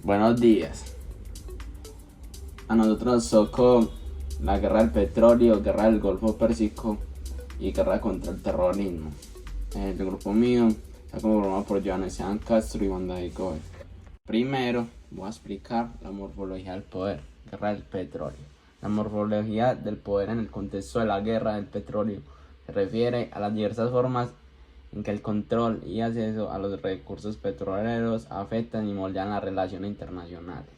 Buenos días. A nosotros nos tocó la guerra del petróleo, guerra del Golfo Pérsico y guerra contra el terrorismo. El grupo mío está conformado por Joan Esteban Castro y Juan David Gómez. Primero voy a explicar la morfología del poder, guerra del petróleo. La morfología del poder en el contexto de la guerra del petróleo se refiere a las diversas formas en que el control y acceso a los recursos petroleros afectan y moldean las relaciones internacionales,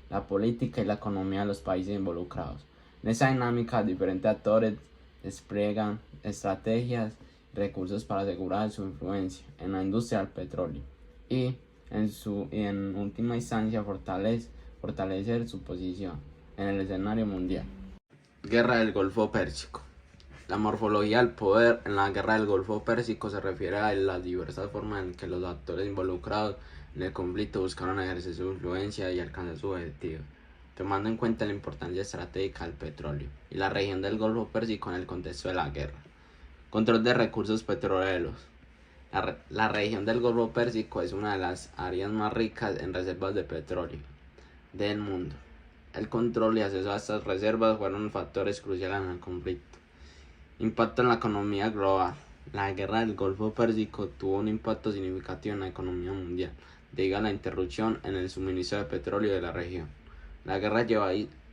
la política y la economía de los países involucrados. En esa dinámica, diferentes actores despliegan estrategias y recursos para asegurar su influencia en la industria del petróleo y en última instancia fortalecer su posición en el escenario mundial. Guerra del Golfo Pérsico. La morfología del poder en la guerra del Golfo Pérsico se refiere a las diversas formas en que los actores involucrados en el conflicto buscaron ejercer su influencia y alcanzar su objetivo, tomando en cuenta la importancia estratégica del petróleo y la región del Golfo Pérsico en el contexto de la guerra. Control de recursos petroleros. La región del Golfo Pérsico es una de las áreas más ricas en reservas de petróleo del mundo. El control y acceso a estas reservas fueron factores cruciales en el conflicto. Impacto en la economía global. La guerra del Golfo Pérsico tuvo un impacto significativo en la economía mundial, debido a la interrupción en el suministro de petróleo de la región. La guerra llevó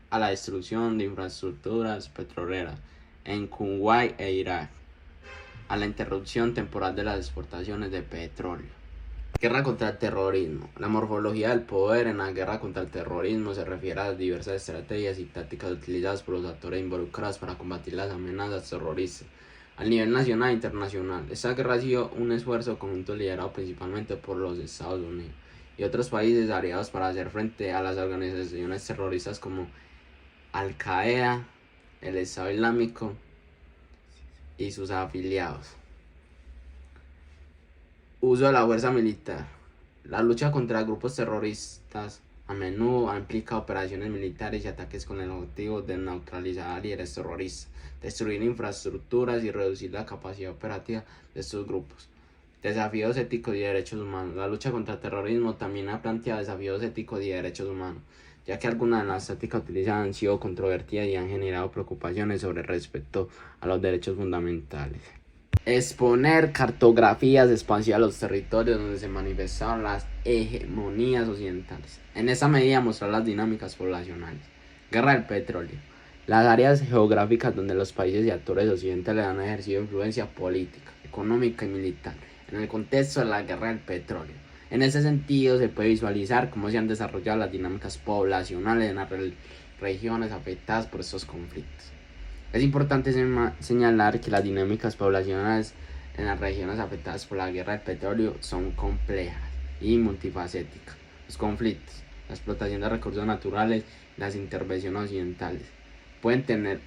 a la destrucción de infraestructuras petroleras en Kuwait e Irak, a la interrupción temporal de las exportaciones de petróleo. Guerra contra el terrorismo. La morfología del poder en la guerra contra el terrorismo se refiere a las diversas estrategias y tácticas utilizadas por los actores involucrados para combatir las amenazas terroristas a nivel nacional e internacional. Esta guerra ha sido un esfuerzo conjunto liderado principalmente por los Estados Unidos y otros países aliados para hacer frente a las organizaciones terroristas como Al-Qaeda, el Estado Islámico y sus afiliados. Uso de la fuerza militar. La lucha contra grupos terroristas a menudo ha implicado operaciones militares y ataques con el objetivo de neutralizar a líderes terroristas, destruir infraestructuras y reducir la capacidad operativa de estos grupos. Desafíos éticos y derechos humanos. La lucha contra el terrorismo también ha planteado desafíos éticos y derechos humanos, ya que algunas de las tácticas utilizadas han sido controvertidas y han generado preocupaciones sobre respecto a los derechos fundamentales. Exponer cartografías espaciales a los territorios donde se manifestaron las hegemonías occidentales. En esa medida mostrar las dinámicas poblacionales. Guerra del petróleo. Las áreas geográficas donde los países y actores occidentales han ejercido influencia política, económica y militar en el contexto de la guerra del petróleo. En ese sentido se puede visualizar cómo se han desarrollado las dinámicas poblacionales en las regiones afectadas por estos conflictos. Es importante señalar que las dinámicas poblacionales en las regiones afectadas por la guerra del petróleo son complejas y multifacéticas. Los conflictos, la explotación de recursos naturales y las intervenciones occidentales pueden tener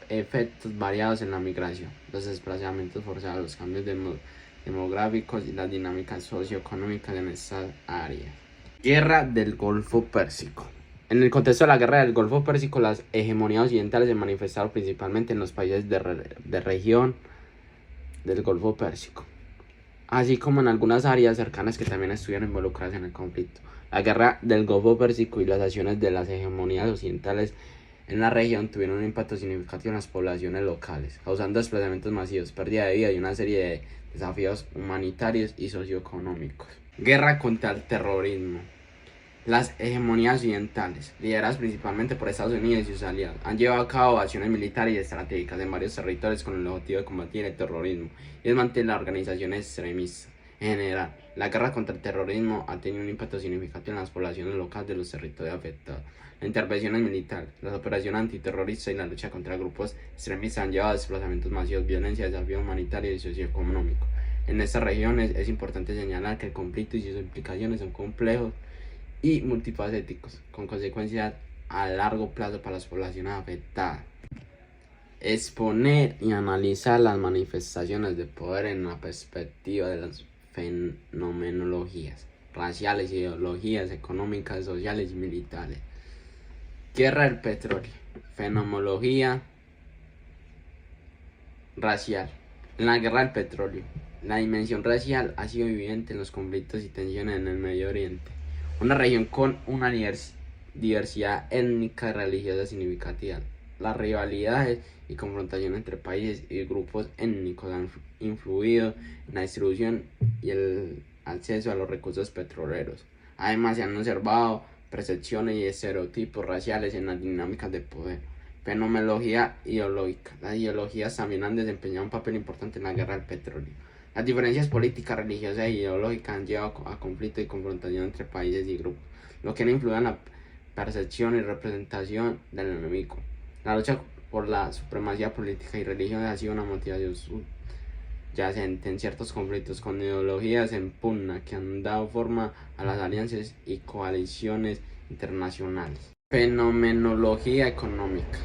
efectos variados en la migración, los desplazamientos forzados, los cambios demográficos y las dinámicas socioeconómicas en estas áreas. Guerra del Golfo Pérsico. En el contexto de la guerra del Golfo Pérsico, las hegemonías occidentales se manifestaron principalmente en los países de región del Golfo Pérsico, así como en algunas áreas cercanas que también estuvieron involucradas en el conflicto. La guerra del Golfo Pérsico y las acciones de las hegemonías occidentales en la región tuvieron un impacto significativo en las poblaciones locales, causando desplazamientos masivos, pérdida de vida y una serie de desafíos humanitarios y socioeconómicos. Guerra contra el terrorismo. Las hegemonías occidentales, lideradas principalmente por Estados Unidos y sus aliados, han llevado a cabo acciones militares y estratégicas en varios territorios con el objetivo de combatir el terrorismo y desmantelar las organizaciones extremistas. En general, la guerra contra el terrorismo ha tenido un impacto significativo en las poblaciones locales de los territorios afectados. Las intervenciones militares, las operaciones antiterroristas y la lucha contra grupos extremistas han llevado a desplazamientos masivos, violencia, desafíos humanitarios y socioeconómicos. En estas regiones es importante señalar que el conflicto y sus implicaciones son complejos y multifacéticos, con consecuencias a largo plazo para las poblaciones afectadas. Exponer y analizar las manifestaciones de poder en la perspectiva de las fenomenologías raciales, ideologías económicas, sociales y militares. Guerra del petróleo. Fenomenología racial. En la guerra del petróleo, la dimensión racial ha sido evidente en los conflictos y tensiones en el Medio Oriente, una región con una diversidad étnica y religiosa significativa. Las rivalidades y confrontaciones entre países y grupos étnicos han influido en la distribución y el acceso a los recursos petroleros. Además, se han observado percepciones y estereotipos raciales en las dinámicas de poder. Fenomenología ideológica. Las ideologías también han desempeñado un papel importante en la guerra del petróleo. Las diferencias políticas, religiosas e ideológicas han llevado a conflicto y confrontación entre países y grupos, lo que ha influido en la percepción y representación del enemigo. La lucha por la supremacía política y religiosa ha sido una motivación subyacente en ciertos conflictos con ideologías en pugna que han dado forma a las alianzas y coaliciones internacionales. Fenomenología económica.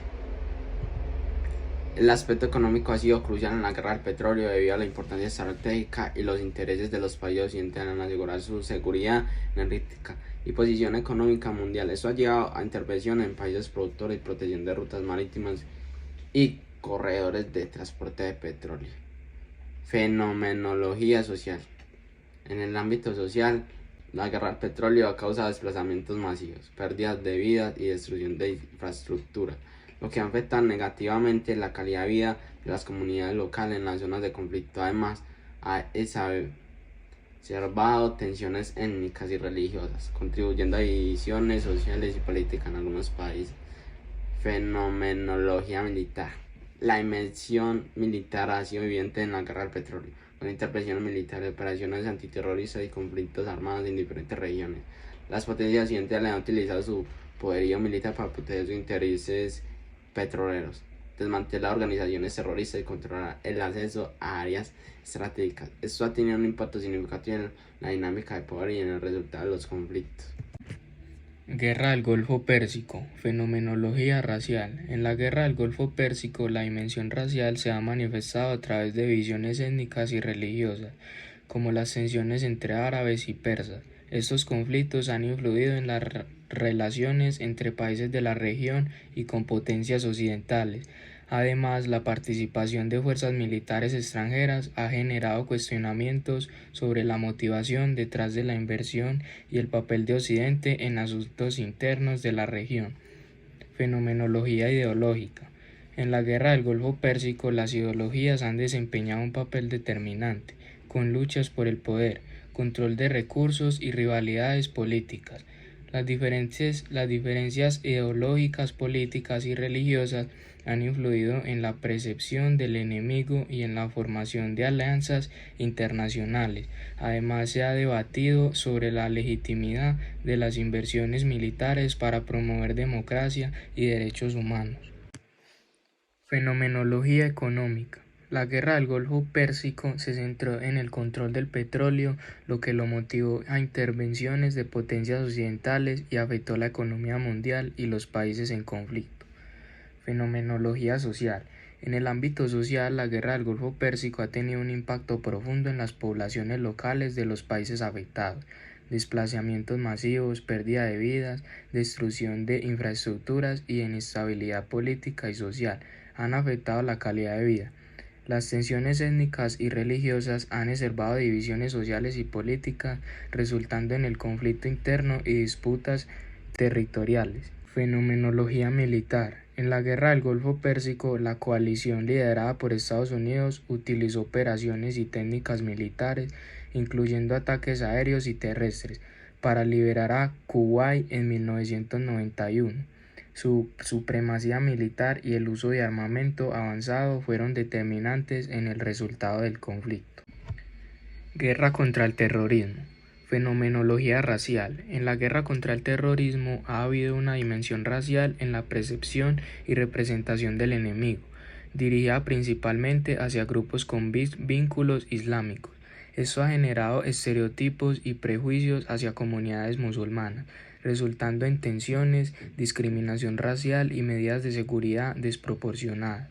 El aspecto económico ha sido crucial en la guerra del petróleo debido a la importancia estratégica y los intereses de los países occidentales en asegurar su seguridad energética y posición económica mundial. Esto ha llevado a intervención en países productores y protección de rutas marítimas y corredores de transporte de petróleo. Fenomenología social. En el ámbito social, la guerra del petróleo ha causado desplazamientos masivos, pérdidas de vidas y destrucción de infraestructura, lo que afecta negativamente la calidad de vida de las comunidades locales en las zonas de conflicto. Además, ha exacerbado tensiones étnicas y religiosas, contribuyendo a divisiones sociales y políticas en algunos países. Fenomenología militar. La inmersión militar ha sido evidente en la guerra del petróleo, con intervenciones militares, operaciones antiterroristas y conflictos armados en diferentes regiones. Las potencias occidentales han utilizado su poderío militar para proteger sus intereses petroleros, desmantelar organizaciones terroristas y controlar el acceso a áreas estratégicas. Esto ha tenido un impacto significativo en la dinámica de poder y en el resultado de los conflictos. Guerra del Golfo Pérsico. Fenomenología racial. En la Guerra del Golfo Pérsico, la dimensión racial se ha manifestado a través de visiones étnicas y religiosas, como las tensiones entre árabes y persas. Estos conflictos han influido en las relaciones entre países de la región y con potencias occidentales. Además, la participación de fuerzas militares extranjeras ha generado cuestionamientos sobre la motivación detrás de la inversión y el papel de Occidente en asuntos internos de la región. Fenomenología ideológica. En la Guerra del Golfo Pérsico, las ideologías han desempeñado un papel determinante, con luchas por el poder, control de recursos y rivalidades políticas. Las diferencias ideológicas, políticas y religiosas han influido en la percepción del enemigo y en la formación de alianzas internacionales. Además, se ha debatido sobre la legitimidad de las inversiones militares para promover democracia y derechos humanos. Fenomenología económica. La guerra del Golfo Pérsico se centró en el control del petróleo, lo que lo motivó a intervenciones de potencias occidentales y afectó la economía mundial y los países en conflicto. Fenomenología social. En el ámbito social, la guerra del Golfo Pérsico ha tenido un impacto profundo en las poblaciones locales de los países afectados. Desplazamientos masivos, pérdida de vidas, destrucción de infraestructuras y inestabilidad política y social han afectado la calidad de vida. Las tensiones étnicas y religiosas han exacerbado divisiones sociales y políticas, resultando en el conflicto interno y disputas territoriales. Fenomenología militar. En la Guerra del Golfo Pérsico, la coalición liderada por Estados Unidos utilizó operaciones y técnicas militares, incluyendo ataques aéreos y terrestres, para liberar a Kuwait en 1991. Su supremacía militar y el uso de armamento avanzado fueron determinantes en el resultado del conflicto. Guerra contra el terrorismo. Fenomenología racial. En la guerra contra el terrorismo ha habido una dimensión racial en la percepción y representación del enemigo, dirigida principalmente hacia grupos con vínculos islámicos. Esto ha generado estereotipos y prejuicios hacia comunidades musulmanas, resultando en tensiones, discriminación racial y medidas de seguridad desproporcionadas.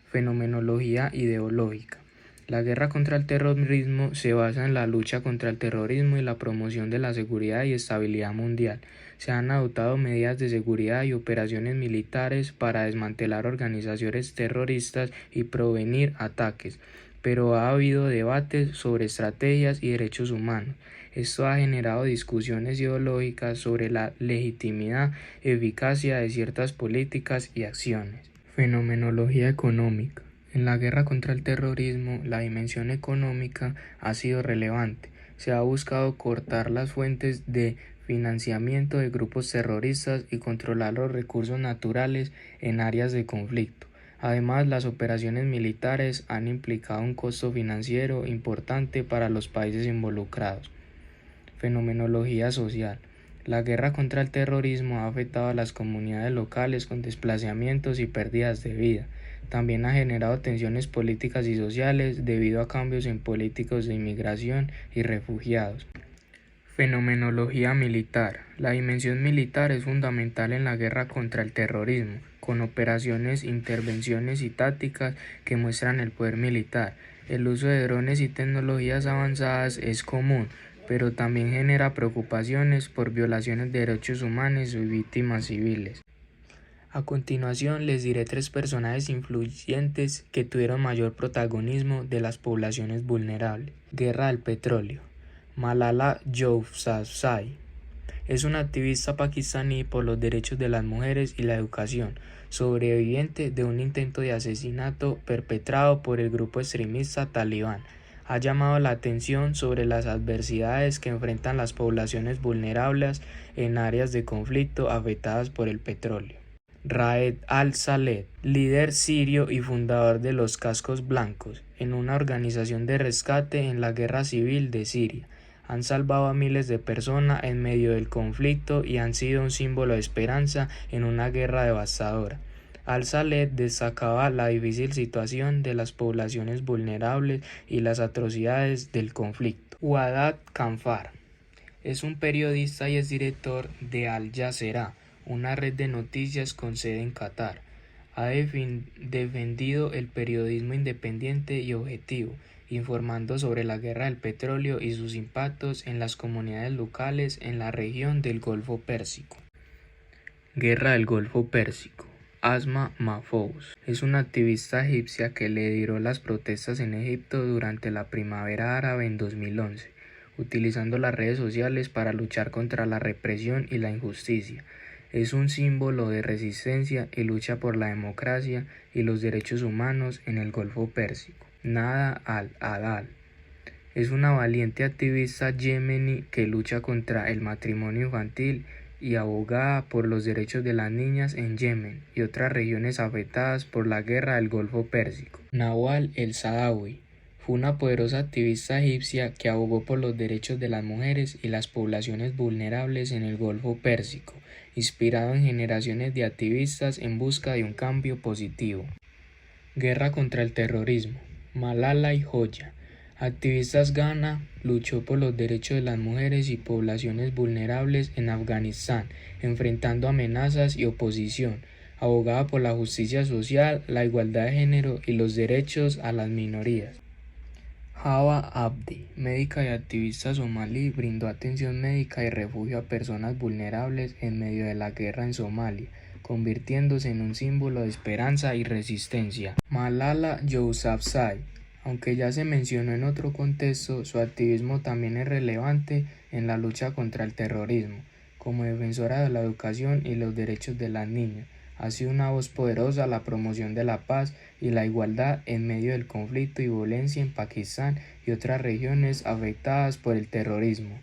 Fenomenología ideológica. La guerra contra el terrorismo se basa en la lucha contra el terrorismo y la promoción de la seguridad y estabilidad mundial. Se han adoptado medidas de seguridad y operaciones militares para desmantelar organizaciones terroristas y prevenir ataques, pero ha habido debates sobre estrategias y derechos humanos. Esto ha generado discusiones ideológicas sobre la legitimidad y eficacia de ciertas políticas y acciones. Fenomenología económica. En la guerra contra el terrorismo, la dimensión económica ha sido relevante. Se ha buscado cortar las fuentes de financiamiento de grupos terroristas y controlar los recursos naturales en áreas de conflicto. Además, las operaciones militares han implicado un costo financiero importante para los países involucrados. Fenomenología social. La guerra contra el terrorismo ha afectado a las comunidades locales con desplazamientos y pérdidas de vida. También ha generado tensiones políticas y sociales debido a cambios en políticas de inmigración y refugiados. Fenomenología militar. La dimensión militar es fundamental en la guerra contra el terrorismo, con operaciones, intervenciones y tácticas que muestran el poder militar. El uso de drones y tecnologías avanzadas es común, pero también genera preocupaciones por violaciones de derechos humanos y víctimas civiles. A continuación les diré 3 personajes influyentes que tuvieron mayor protagonismo de las poblaciones vulnerables. Guerra del petróleo. Malala Yousafzai es una activista pakistaní por los derechos de las mujeres y la educación, sobreviviente de un intento de asesinato perpetrado por el grupo extremista talibán. Ha llamado la atención sobre las adversidades que enfrentan las poblaciones vulnerables en áreas de conflicto afectadas por el petróleo. Raed al-Saleh, líder sirio y fundador de los Cascos Blancos, en una organización de rescate en la guerra civil de Siria. Han salvado a miles de personas en medio del conflicto y han sido un símbolo de esperanza en una guerra devastadora. Al-Saleh destacaba la difícil situación de las poblaciones vulnerables y las atrocidades del conflicto. Wahdad Khanfar es un periodista y es director de Al Jazeera, una red de noticias con sede en Qatar. Ha defendido el periodismo independiente y objetivo, informando sobre la guerra del petróleo y sus impactos en las comunidades locales en la región del Golfo Pérsico. Guerra del Golfo Pérsico. Asma Mahfouz es una activista egipcia que lideró las protestas en Egipto durante la primavera árabe en 2011, utilizando las redes sociales para luchar contra la represión y la injusticia. Es un símbolo de resistencia y lucha por la democracia y los derechos humanos en el Golfo Pérsico. Nada al-Adal es una valiente activista yemení que lucha contra el matrimonio infantil y abogada por los derechos de las niñas en Yemen y otras regiones afectadas por la guerra del Golfo Pérsico. Nawal el-Saadawi fue una poderosa activista egipcia que abogó por los derechos de las mujeres y las poblaciones vulnerables en el Golfo Pérsico, inspirado en generaciones de activistas en busca de un cambio positivo. Guerra contra el terrorismo. Malala Yousafzai, activista afgana, luchó por los derechos de las mujeres y poblaciones vulnerables en Afganistán, enfrentando amenazas y oposición. Abogada por la justicia social, la igualdad de género y los derechos a las minorías. Hawa Abdi, médica y activista somalí, brindó atención médica y refugio a personas vulnerables en medio de la guerra en Somalia, convirtiéndose en un símbolo de esperanza y resistencia. Malala Yousafzai, aunque ya se mencionó en otro contexto, su activismo también es relevante en la lucha contra el terrorismo. Como defensora de la educación y los derechos de las niñas, ha sido una voz poderosa a la promoción de la paz y la igualdad en medio del conflicto y violencia en Pakistán y otras regiones afectadas por el terrorismo.